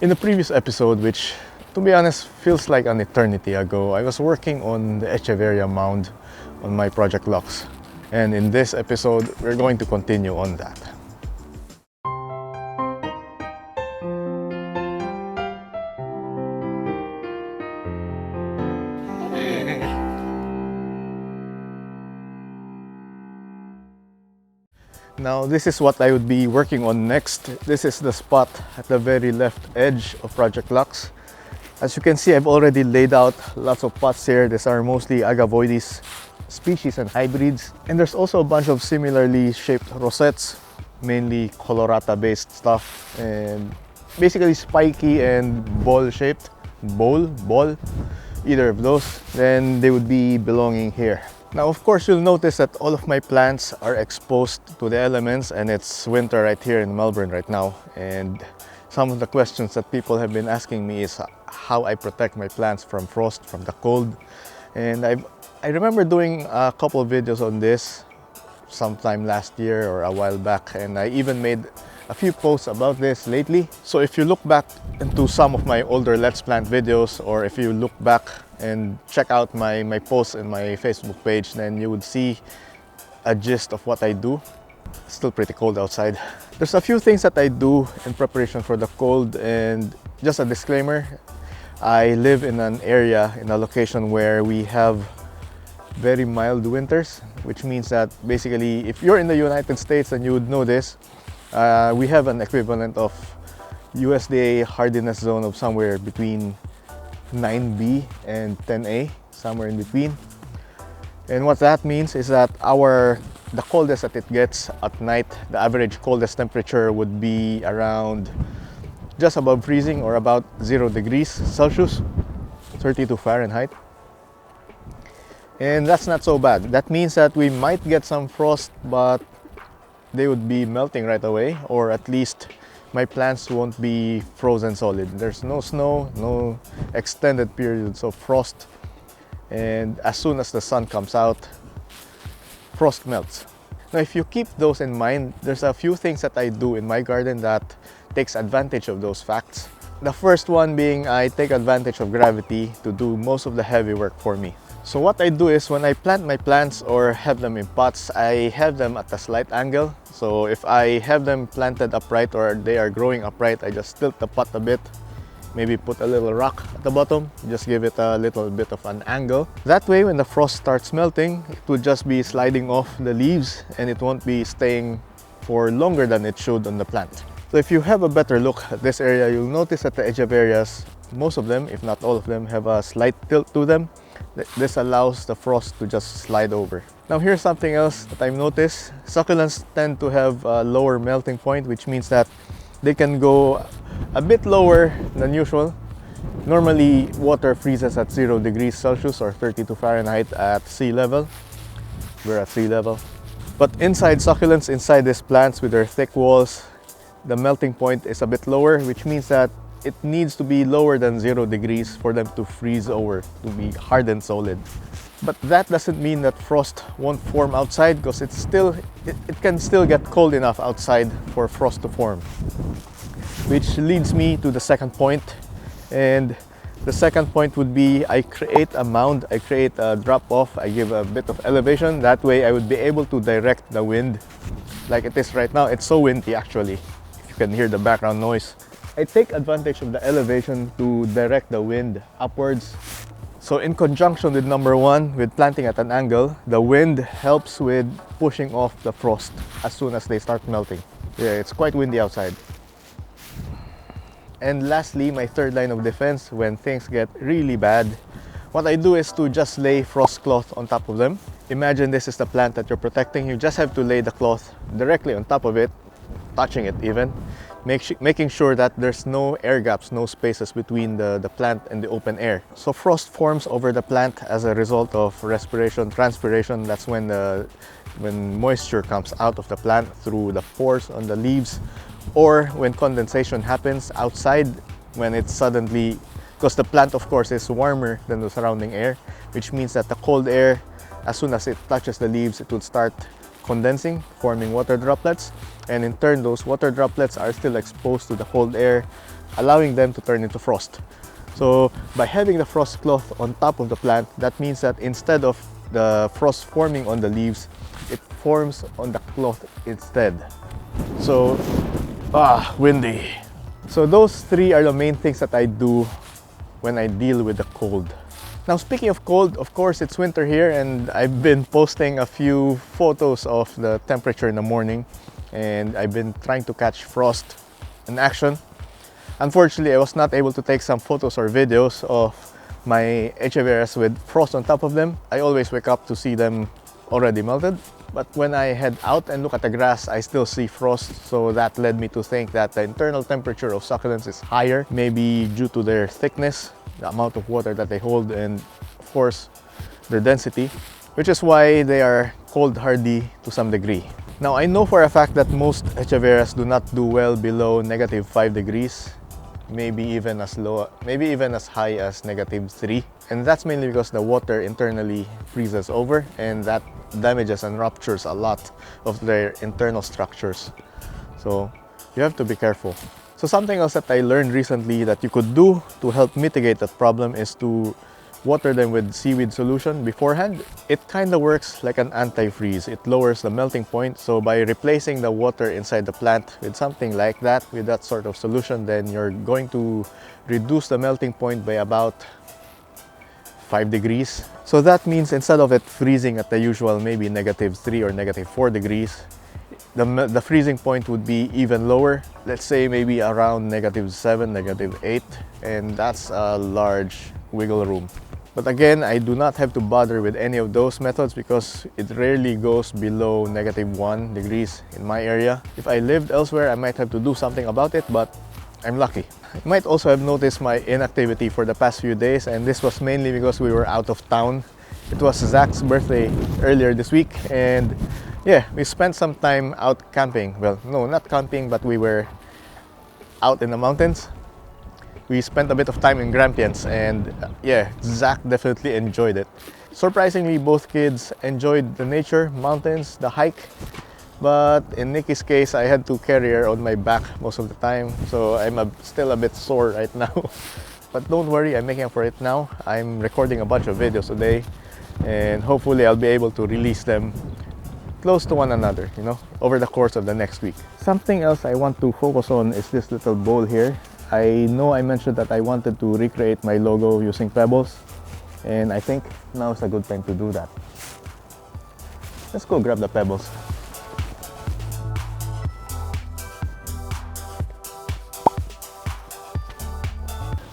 In the previous episode, which to be honest feels like an eternity ago, I was working on the echeveria mound on my project Lux. And in this episode, we're going to continue on that. Now this is what I would be working on next. This is the spot at the very left edge of Project Lux. As you can see, I've already laid out lots of pots here. These are mostly agavoides species and hybrids. And there's also a bunch of similarly shaped rosettes, mainly colorata based stuff, and basically spiky and ball shaped. Ball, either of those, then they would be belonging here. Now, of course, you'll notice that all of my plants are exposed to the elements, and it's winter right here in Melbourne right now. And some of the questions that people have been asking me is how I protect my plants from frost, from the cold. And I remember doing a couple of videos on this sometime last year or a while back, and I even made a few posts about this lately. So if you look back into some of my older Let's Plant videos, or if you look back and check out my posts in my Facebook page, then you would see a gist of what I do. It's still pretty cold outside. There's a few things that I do in preparation for the cold, and just a disclaimer, I live in an area, in a location where we have very mild winters, which means that basically if you're in the United States, then you would know this. We have an equivalent of USDA hardiness zone of somewhere between 9B and 10A, somewhere in between. And what that means is that the coldest that it gets at night, the average coldest temperature would be around just above freezing, or about 0 degrees Celsius, 32 Fahrenheit. And that's not so bad. That means that we might get some frost, but they would be melting right away, or at least my plants won't be frozen solid. There's no snow, no extended periods of frost, and as soon as the sun comes out, frost melts. Now, if you keep those in mind, there's a few things that I do in my garden that takes advantage of those facts. The first one being, I take advantage of gravity to do most of the heavy work for me. So what I do is, when I plant my plants or have them in pots, I have them at a slight angle. So if I have them planted upright or they are growing upright, I just tilt the pot a bit, maybe put a little rock at the bottom, just give it a little bit of an angle. That way, when the frost starts melting, it would just be sliding off the leaves and it won't be staying for longer than it should on the plant. So if you have a better look at this area, you'll notice that the echeverias, most of them, if not all of them, have a slight tilt to them. This allows the frost to just slide over. Now here's something else that I've noticed. Succulents tend to have a lower melting point, which means that they can go a bit lower than usual. Normally, water freezes at 0 degrees Celsius or 32 Fahrenheit at sea level. We're at sea level. But inside succulents, inside these plants with their thick walls, the melting point is a bit lower, which means that it needs to be lower than 0 degrees for them to freeze over, to be hardened solid. But that doesn't mean that frost won't form outside, because it can still get cold enough outside for frost to form. Which leads me to the second point. And the second point would be, I create a mound, I create a drop-off, I give a bit of elevation. That way I would be able to direct the wind like it is right now. It's so windy actually, if you can hear the background noise. I take advantage of the elevation to direct the wind upwards. So in conjunction with number one, with planting at an angle, the wind helps with pushing off the frost as soon as they start melting. Yeah, it's quite windy outside. And lastly, my third line of defense, when things get really bad, what I do is to just lay frost cloth on top of them. Imagine this is the plant that you're protecting. You just have to lay the cloth directly on top of it, touching it even, making sure that there's no air gaps, no spaces between the plant and the open air. So frost forms over the plant as a result of respiration, transpiration. That's when moisture comes out of the plant through the pores on the leaves, or when condensation happens outside, when it's suddenly, because the plant of course is warmer than the surrounding air, which means that the cold air, as soon as it touches the leaves, it would start condensing, forming water droplets, and in turn those water droplets are still exposed to the cold air, allowing them to turn into frost. So by having the frost cloth on top of the plant, that means that instead of the frost forming on the leaves, it forms on the cloth instead. So, windy. So those three are the main things that I do when I deal with the cold. Now speaking of cold, of course it's winter here, and I've been posting a few photos of the temperature in the morning, and I've been trying to catch frost in action. Unfortunately, I was not able to take some photos or videos of my echeverias with frost on top of them. I always wake up to see them already melted. But when I head out and look at the grass, I still see frost. So that led me to think that the internal temperature of succulents is higher, maybe due to their thickness, the amount of water that they hold, and of course, their density, which is why they are cold hardy to some degree. Now, I know for a fact that most echeverias do not do well below -5 degrees. Maybe even as high as -3, and that's mainly because the water internally freezes over, and that damages and ruptures a lot of their internal structures. So you have to be careful. So something else that I learned recently that you could do to help mitigate that problem is to water them with seaweed solution beforehand. It kind of works like an antifreeze. It lowers the melting point. So by replacing the water inside the plant with something like that, with that sort of solution, then you're going to reduce the melting point by about 5 degrees. So that means instead of it freezing at the usual maybe -3 or -4 degrees, the freezing point would be even lower. Let's say maybe around -7, -8, and that's a large wiggle room. But again, I do not have to bother with any of those methods because it rarely goes below -1 degrees in my area. If I lived elsewhere, I might have to do something about it, but I'm lucky. You might also have noticed my inactivity for the past few days, and this was mainly because we were out of town. It was Zach's birthday earlier this week, and yeah, we spent some time out camping. Well, no, not camping, but we were out in the mountains. We spent a bit of time in Grampians, and yeah, Zach definitely enjoyed it. Surprisingly, both kids enjoyed the nature, mountains, the hike, but in Nikki's case, I had to carry her on my back most of the time, so I'm still a bit sore right now. But don't worry, I'm making up for it now. I'm recording a bunch of videos today, and hopefully I'll be able to release them close to one another, over the course of the next week. Something else I want to focus on is this little bowl here. I know I mentioned that I wanted to recreate my logo using pebbles, and I think now is a good time to do that. Let's go grab the pebbles.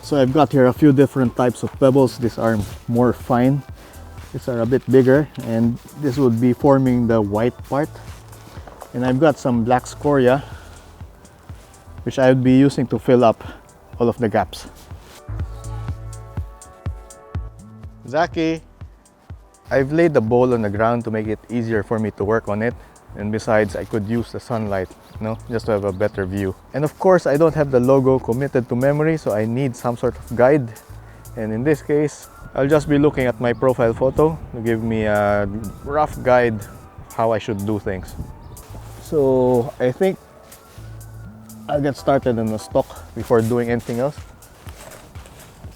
So I've got here a few different types of pebbles. These are more fine. These are a bit bigger, and this would be forming the white part. And I've got some black scoria, which I would be using to fill up all of the gaps. Zaki, I've laid the bowl on the ground to make it easier for me to work on it. And besides, I could use the sunlight, just to have a better view. And of course, I don't have the logo committed to memory, so I need some sort of guide. And in this case, I'll just be looking at my profile photo to give me a rough guide how I should do things. So I think I'll get started on the stock before doing anything else.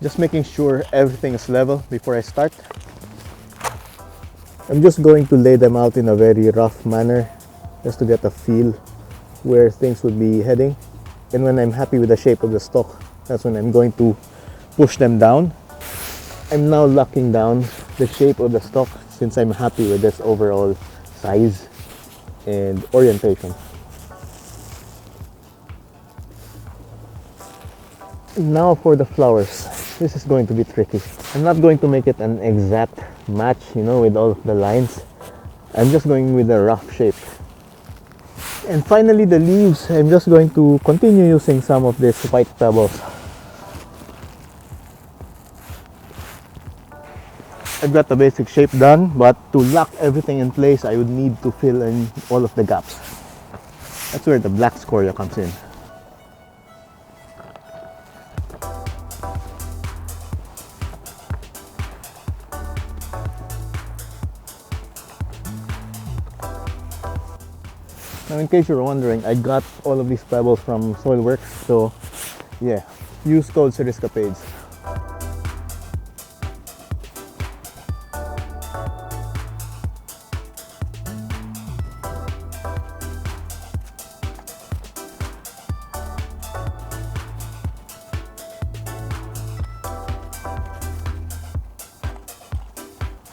Just making sure everything is level before I start. I'm just going to lay them out in a very rough manner just to get a feel where things would be heading. And when I'm happy with the shape of the stock, that's when I'm going to push them down. I'm now locking down the shape of the stock since I'm happy with this overall size and orientation. Now for the flowers. This is going to be tricky. I'm not going to make it an exact match, with all of the lines. I'm just going with a rough shape. And finally, the leaves. I'm just going to continue using some of these white pebbles. I've got the basic shape done, but to lock everything in place, I would need to fill in all of the gaps. That's where the black scoria comes in. Now, in case you're wondering, I got all of these pebbles from Soilworks, so yeah, use code Cerriscapades.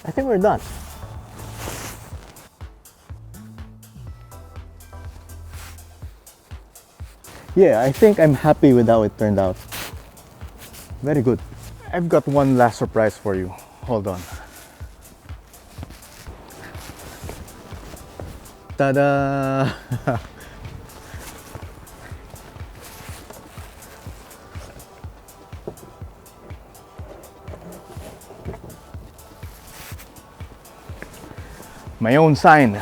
I think we're done. Yeah, I think I'm happy with how it turned out. Very good. I've got one last surprise for you. Hold on. Ta-da! My own sign.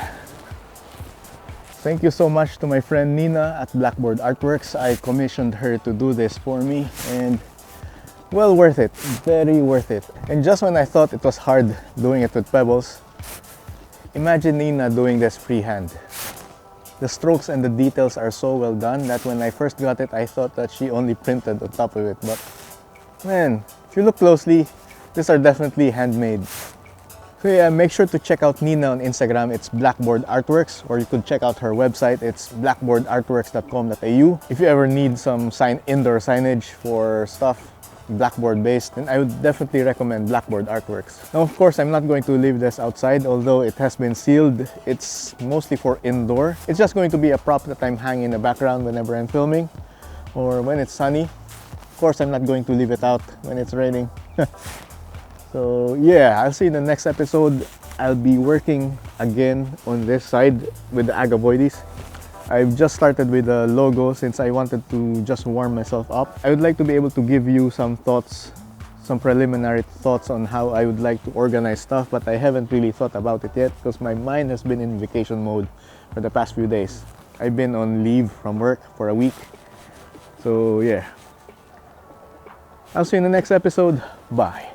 Thank you so much to my friend Nina at Blackboard Artworks. I commissioned her to do this for me and well worth it, very worth it. And just when I thought it was hard doing it with pebbles, imagine Nina doing this freehand. The strokes and the details are so well done that when I first got it, I thought that she only printed on top of it. But man, if you look closely, these are definitely handmade. So yeah, make sure to check out Nina on Instagram. It's Blackboard Artworks, or you could check out her website. It's blackboardartworks.com.au. If you ever need some indoor signage for stuff Blackboard based, then I would definitely recommend Blackboard Artworks. Now, of course, I'm not going to leave this outside, although it has been sealed. It's mostly for indoor. It's just going to be a prop that I'm hanging in the background whenever I'm filming or when it's sunny. Of course, I'm not going to leave it out when it's raining. So yeah, I'll see you in the next episode. I'll be working again on this side with the agavoides. I've just started with the logo since I wanted to just warm myself up. I would like to be able to give you some thoughts, some preliminary thoughts on how I would like to organize stuff, but I haven't really thought about it yet because my mind has been in vacation mode for the past few days. I've been on leave from work for a week. So yeah. I'll see you in the next episode. Bye.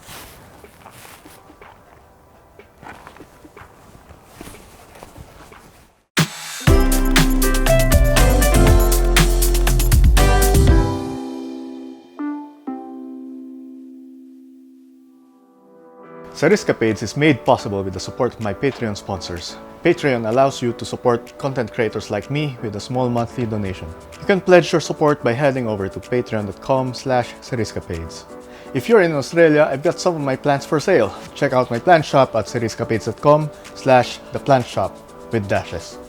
Cerriscapades is made possible with the support of my Patreon sponsors. Patreon allows you to support content creators like me with a small monthly donation. You can pledge your support by heading over to patreon.com/Cerriscapades. If you're in Australia, I've got some of my plants for sale. Check out my plant shop at cerriscapades.com/theplant shop with dashes.